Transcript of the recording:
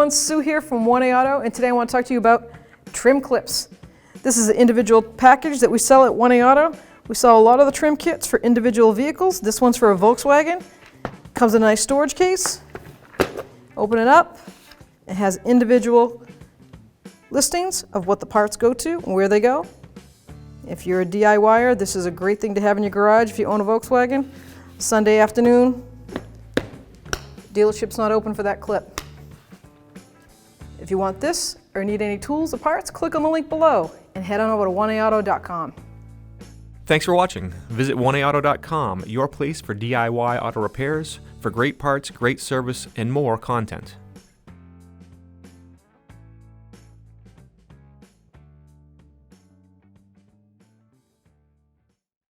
everyone, Sue here from 1A Auto, and today I want to talk to you about trim clips. This is an individual package that we sell at 1A Auto. We sell a lot of the trim kits for individual vehicles. This one's for a Volkswagen. Comes in a nice storage case. Open it up. It has individual listings of what the parts go to and where they go. If you're a DIYer, this is a great thing to have in your garage if you own a Volkswagen. Sunday afternoon, dealership's not open for that clip. If you want this or need any tools or parts, click on the link below and head on over to 1aauto.com. Thanks for watching. Visit 1aauto.com, your place for DIY auto repairs, for great parts, great service, and more content.